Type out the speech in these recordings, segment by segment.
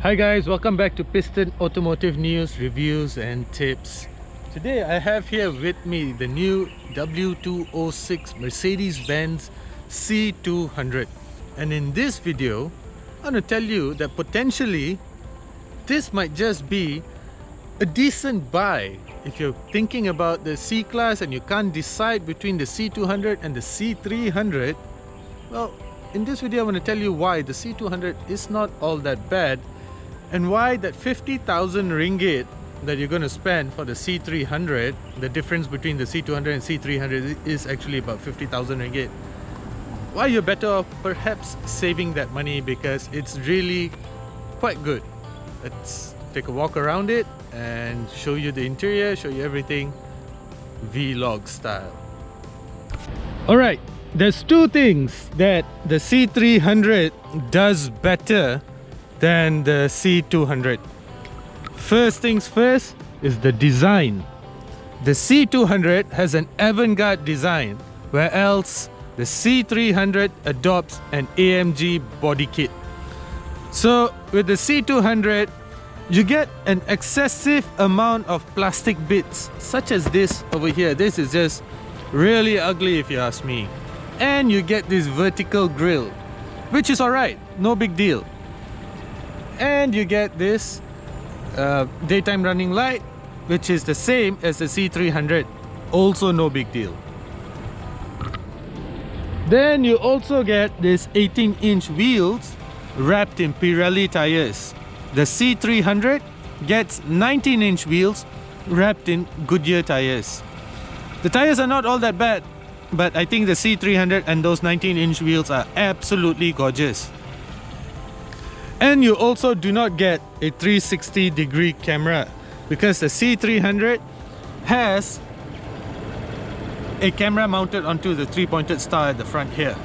Hi guys, welcome back to Piston Automotive News, Reviews and Tips. Today I have here with me the new W206 Mercedes-Benz C200. And in this video, I want to tell you that potentially this might just be a decent buy. If you're thinking about the C-Class and you can't decide between the C200 and the C300, well, in this video I want to tell you why the C200 is not all that bad and why that 50,000 ringgit that you're going to spend for the C300, the difference between the C200 and C300 is actually about 50,000 ringgit. Why you're better off perhaps saving that money, because it's really quite good. Let's take a walk around it and show you the interior, show you everything vlog style. Alright, there's two things that the C300 does better than the C200. First things first is the design. The C200 has an avant-garde design, where else the C300 adopts an AMG body kit. So with the C200, you get an excessive amount of plastic bits, such as this over here. This is just really ugly if you ask me. And you get this vertical grille, which is alright, no big deal. And you get this daytime running light, which is the same as the C300, also no big deal. Then you also get this 18-inch wheels wrapped in Pirelli tires. The C300 gets 19-inch wheels wrapped in Goodyear tires. The tires are not all that bad, but I think the C300 and those 19-inch wheels are absolutely gorgeous. And you also do not get a 360-degree camera, because the C300 has a camera mounted onto the three-pointed star at the front here.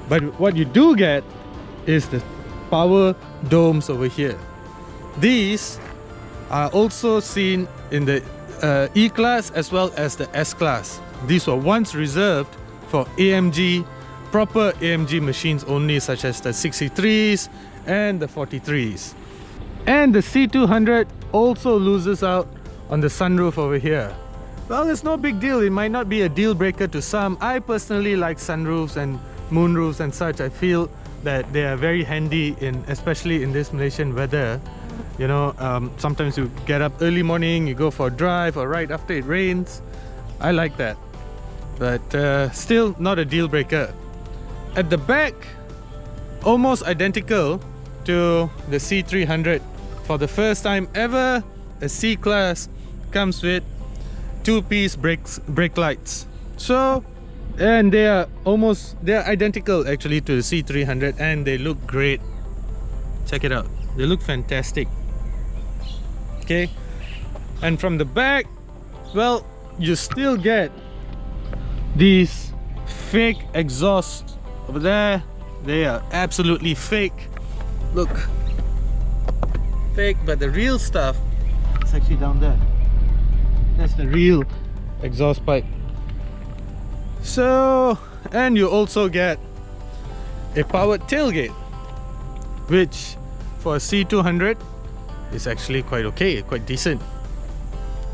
But what you do get is the power domes over here. These are also seen in the E-Class as well as the S-Class. These were once reserved for AMG, proper AMG machines only, such as the 63s and the 43s. And the C200 also loses out on the sunroof over here. Well, it's no big deal. It might not be a deal breaker to some. I personally like sunroofs and moonroofs and such. I feel that they are very handy, especially in this Malaysian weather. You know, sometimes you get up early morning, you go for a drive, or right after it rains. I like that, but still not a deal breaker. At the back, almost identical to the C300. For the first time ever, a C-Class comes with two-piece brake lights. So, and they are identical actually to the C300, and they look great. Check it out, they look fantastic. Okay, and from the back, well, you still get these fake exhausts over there. They are absolutely fake. Look, fake, but the real stuff is actually down there. That's the real exhaust pipe. So, and you also get a powered tailgate, which for a C200 is actually quite okay, quite decent.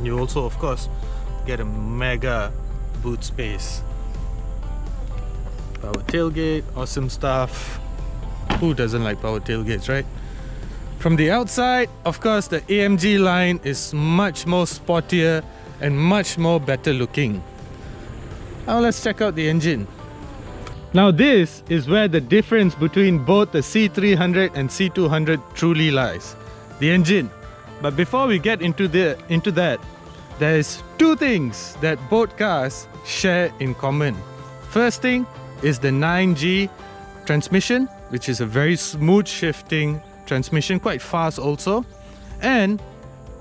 You also, of course, get a mega boot space. Power tailgate, awesome stuff. Who doesn't like power tailgates, right? From the outside, of course, the AMG line is much more sportier and much more better looking. Now let's check out the engine. Now this is where the difference between both the C300 and C200 truly lies. The engine. But before we get into that, there's two things that both cars share in common. First thing is the 9G transmission, which is a very smooth shifting transmission, quite fast also. And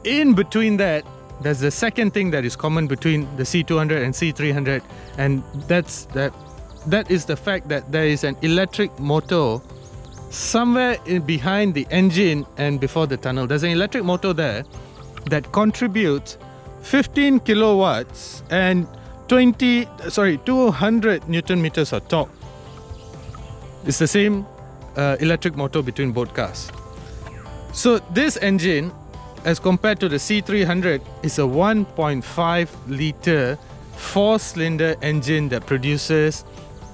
in between that, there's the second thing that is common between the C200 and C300, and that is the fact that there is an electric motor somewhere behind the engine and before the tunnel. There's an electric motor there that contributes 15 kilowatts and 200 Newton meters of torque. It's the same electric motor between both cars. So this engine, as compared to the C300, is a 1.5 litre 4-cylinder engine that produces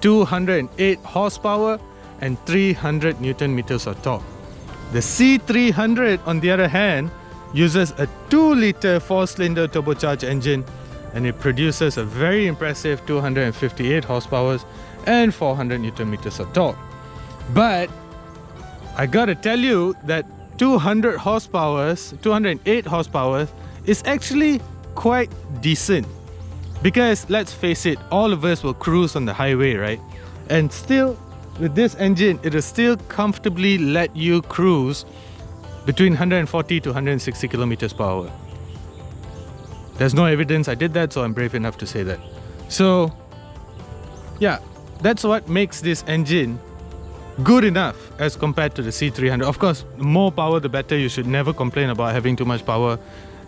208 horsepower and 300 Newton meters of torque. The C300, on the other hand, uses a 2-litre 4-cylinder turbocharged engine, and it produces a very impressive 258 horsepower and 400 Newton meters of torque. But I gotta tell you that 208 horsepower is actually quite decent, because let's face it, all of us will cruise on the highway, right? And still, with this engine, it will still comfortably let you cruise between 140 to 160 kilometers per hour. There's no evidence I did that, so I'm brave enough to say that. So yeah, that's what makes this engine good enough as compared to the C300. Of course, the more power the better. You should never complain about having too much power,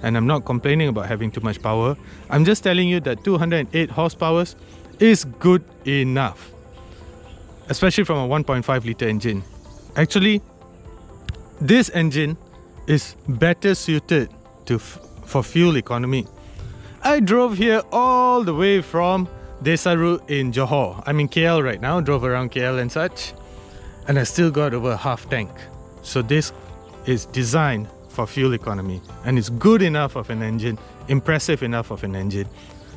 and I'm not complaining about having too much power. I'm just telling you that 208 horsepower is good enough, especially from a 1.5 litre engine. Actually, this engine is better suited for fuel economy. I drove here all the way from Desaru in Johor. I'm in KL right now, drove around KL and such, and I still got over a half tank. So this is designed for fuel economy, and it's good enough of an engine, impressive enough of an engine,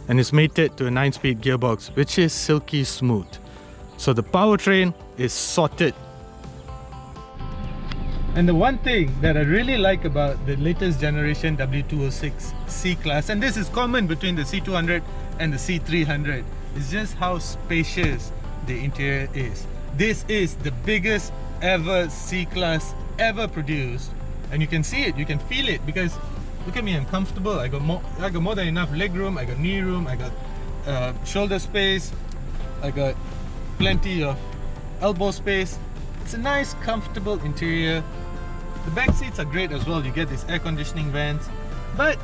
and it's mated to a 9-speed gearbox, which is silky smooth. So the powertrain is sorted. And the one thing that I really like about the latest generation W206 C-Class, and this is common between the C200 and the C300, is just how spacious the interior is. This is the biggest ever C-Class ever produced, and you can see it, you can feel it, because look at me, I'm comfortable. I got more than enough leg room, I got knee room, I got shoulder space, I got plenty of elbow space. It's a nice, comfortable interior. The back seats are great as well. You get these air conditioning vents, but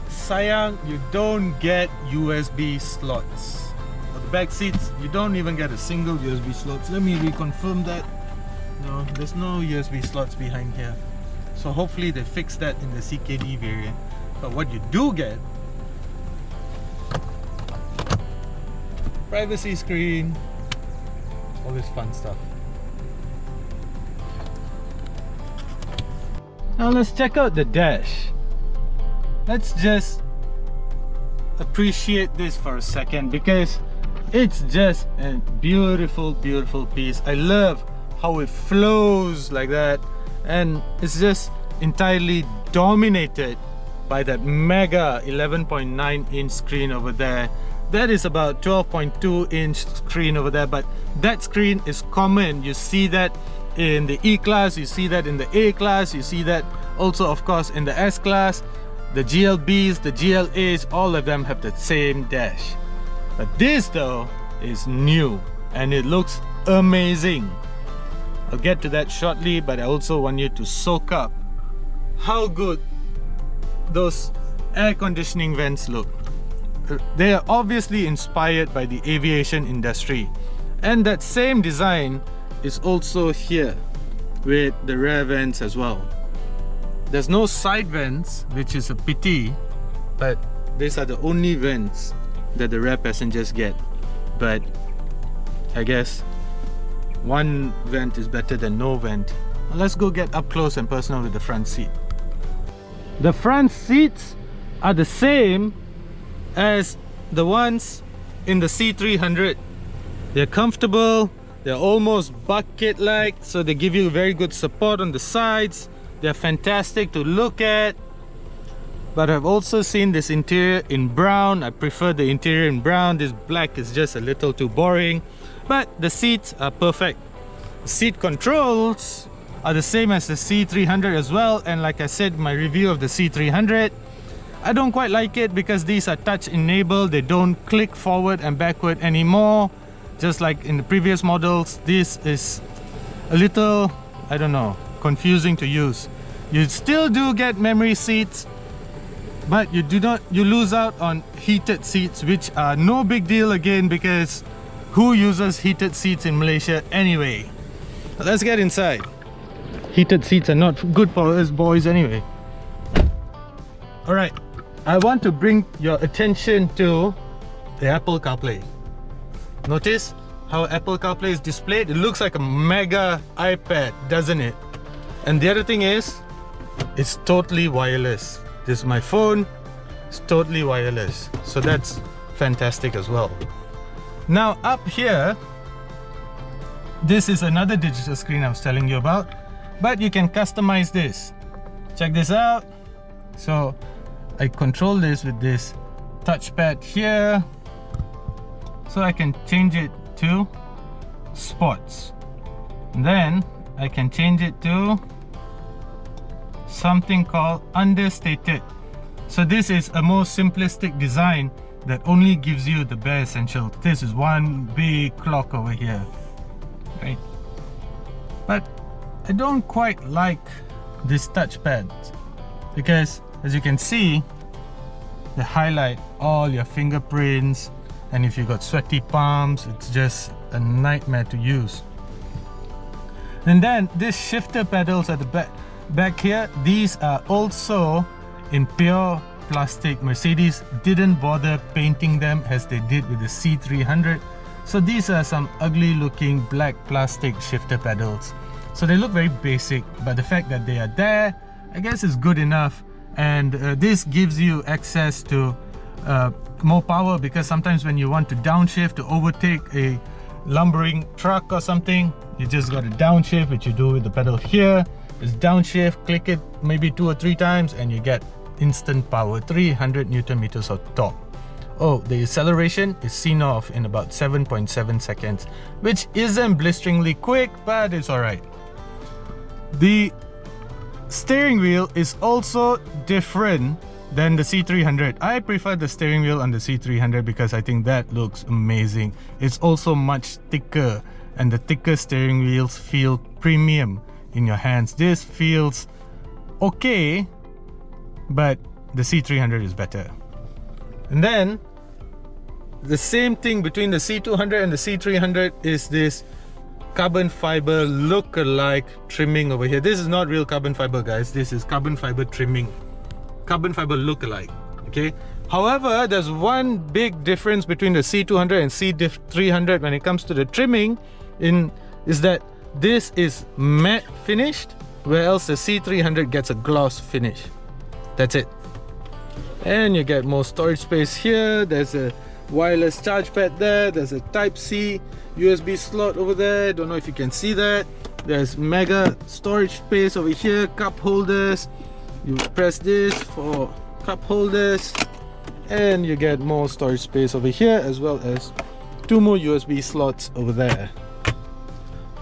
sayang, you don't get USB slots. For the back seats, you don't even get a single USB slot. Let me reconfirm that. No, there's no USB slots behind here. So hopefully they fix that in the CKD variant. But what you do get, privacy screen, all this fun stuff. Now let's check out the dash. Let's just appreciate this for a second, because it's just a beautiful, beautiful piece. I love how it flows like that, and it's just entirely dominated by that mega 11.9 inch screen over there. That is about 12.2 inch screen over there, but that screen is common. You see that in the E-Class, you see that in the A-Class, you see that also of course in the S-Class, the GLBs, the GLAs, all of them have the same dash. But this though is new and it looks amazing. I'll get to that shortly, but I also want you to soak up how good those air conditioning vents look. They are obviously inspired by the aviation industry, and that same design is also here with the rear vents as well. There's no side vents, which is a pity, but these are the only vents that the rear passengers get. But I guess one vent is better than no vent. Now let's go get up close and personal with the front seat. The front seats are the same as the ones in the C300. They're comfortable, they're almost bucket-like, so they give you very good support on the sides. They're fantastic to look at. But I've also seen this interior in brown. I prefer the interior in brown. This black is just a little too boring. But the seats are perfect. The seat controls are the same as the C300 as well, and like I said in my review of the C300, I don't quite like it because these are touch enabled. They don't click forward and backward anymore, just like in the previous models. This is a little, I don't know, confusing to use. You still do get memory seats, but you lose out on heated seats, which are no big deal again, because who uses heated seats in Malaysia anyway? Let's get inside. heated seats are not good for us boys anyway. Alright, I want to bring your attention to the Apple CarPlay. Notice how Apple CarPlay is displayed? It looks like a mega iPad, doesn't it? And the other thing is, it's totally wireless. This is my phone, it's totally wireless. So that's fantastic as well. Now up here, this is another digital screen I was telling you about, but you can customize this. Check this out. So I control this with this touchpad here. So I can change it to sports. Then I can change it to something called understated. So this is a more simplistic design that only gives you the bare essentials. This is one big clock over here, right? But I don't quite like this touchpad because, as you can see, they highlight all your fingerprints, and if you've got sweaty palms, it's just a nightmare to use. And then these shifter pedals at the back here, these are also in pure plastic. Mercedes didn't bother painting them as they did with the C300. So these are some ugly looking black plastic shifter pedals. So they look very basic, but the fact that they are there, I guess is good enough. And this gives you access to more power, because sometimes when you want to downshift to overtake a lumbering truck or something, you just got to downshift, which you do with the pedal here. It's downshift, click it maybe 2 or 3 times and you get instant power, 300 Newton meters of torque. Oh, the acceleration is seen off in about 7.7 seconds, which isn't blisteringly quick, but it's alright. The steering wheel is also different than the C300. I prefer the steering wheel on the C300 because I think that looks amazing. It's also much thicker, and the thicker steering wheels feel premium in your hands. This feels okay, but the C300 is better. And then the same thing between the C200 and the C300 is this carbon fiber look-alike trimming over here. This is not real carbon fiber, guys. This is carbon fiber trimming, carbon fiber look-alike. Okay. However, there's one big difference between the C200 and C300 when it comes to the trimming. Is that this is matte finished, where else the C300 gets a gloss finish. That's it. And you get more storage space here. There's a wireless charge pad there. There's a Type-C USB slot over there. Don't know if you can see that. There's mega storage space over here. Cup holders. You press this for cup holders, and you get more storage space over here, as well as 2 more USB slots over there.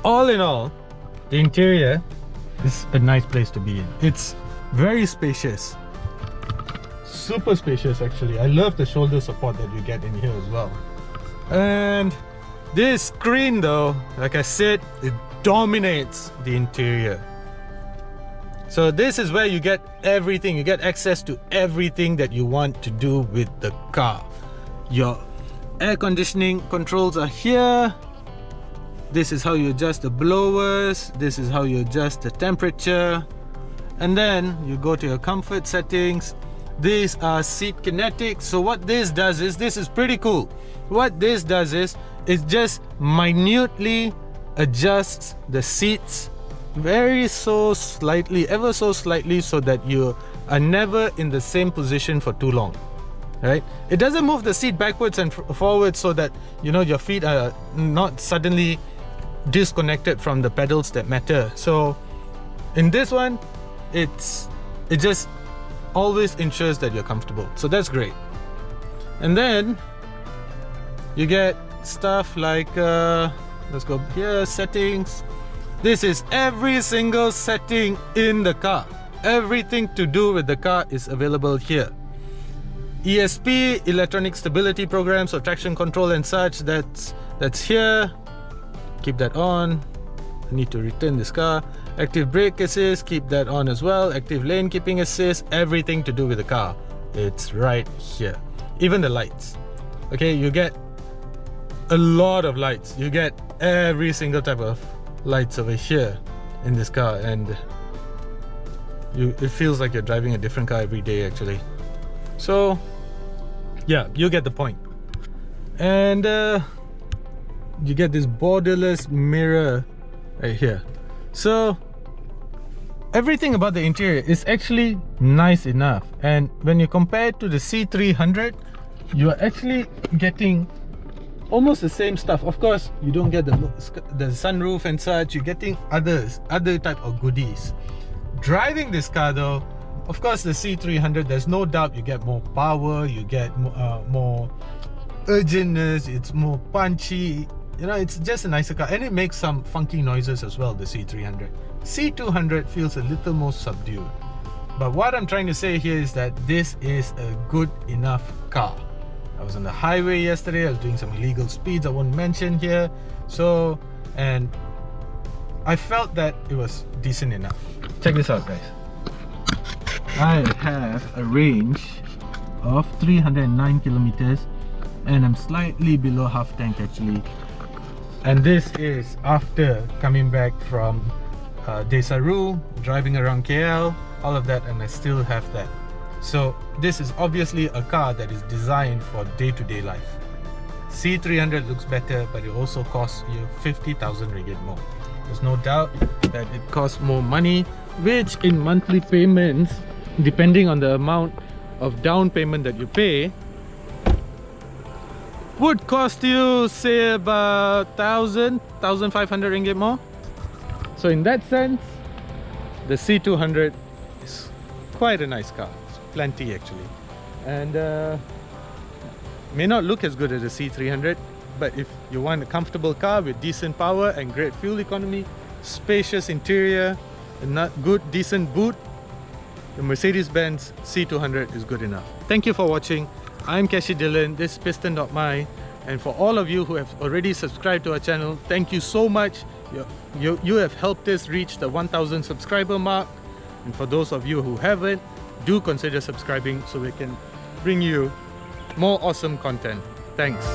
All in all, the interior is a nice place to be in. It's very spacious. Super spacious actually. I love the shoulder support that you get in here as well. And this screen though, like I said, it dominates the interior. So this is where you get everything. You get access to everything that you want to do with the car. Your air conditioning controls are here. This is how you adjust the blowers. This is how you adjust the temperature. And then you go to your comfort settings. These are seat kinetics. So what this does is, this is pretty cool. What this does is, it just minutely adjusts the seats ever so slightly, so that you are never in the same position for too long. Right? It doesn't move the seat backwards and forwards so that, you know, your feet are not suddenly disconnected from the pedals that matter. So in this one, it just always ensures that you're comfortable. So that's great. And then you get stuff like let's go here, settings. This is every single setting in the car. Everything to do with the car is available here. ESP, electronic stability programs, so traction control and such, that's here. Keep that on. I need to return this car. Active brake assist, keep that on as well. Active lane keeping assist, everything to do with the car, it's right here. Even the lights. Okay, you get a lot of lights. You get every single type of lights over here. in this car, and it feels like you're driving a different car every day actually. So yeah, you get the point. And you get this borderless mirror right here. So everything about the interior is actually nice enough, and when you compare it to the C300, you are actually getting almost the same stuff. Of course, you don't get the sunroof and such. You're getting other type of goodies. Driving this car though, of course, the C300, there's no doubt you get more power, you get more urgentness, it's more punchy. You know, it's just a nicer car, and it makes some funky noises as well, the C300. C200 feels a little more subdued. But what I'm trying to say here is that this is a good enough car. I was on the highway yesterday, I was doing some illegal speeds I won't mention here. So, and I felt that it was decent enough. Check this out, guys. I have a range of 309 kilometers, and I'm slightly below half tank actually. And this is after coming back from Desaru, driving around KL, all of that, and I still have that. So this is obviously a car that is designed for day-to-day life. C300 looks better, but it also costs you 50,000 ringgit more. There's no doubt that it costs more money, which in monthly payments, depending on the amount of down payment that you pay, would cost you say about 1,500 ringgit more. So in that sense, the C200 is quite a nice car. It's plenty actually, and may not look as good as the C300, but if you want a comfortable car with decent power and great fuel economy, spacious interior, and not good decent boot, the Mercedes-Benz C200 is good enough. Thank you for watching. I'm Kashi Dylan, this is Piston.my, and for all of you who have already subscribed to our channel, thank you so much. You have helped us reach the 1,000 subscriber mark, and for those of you who haven't, do consider subscribing so we can bring you more awesome content. Thanks.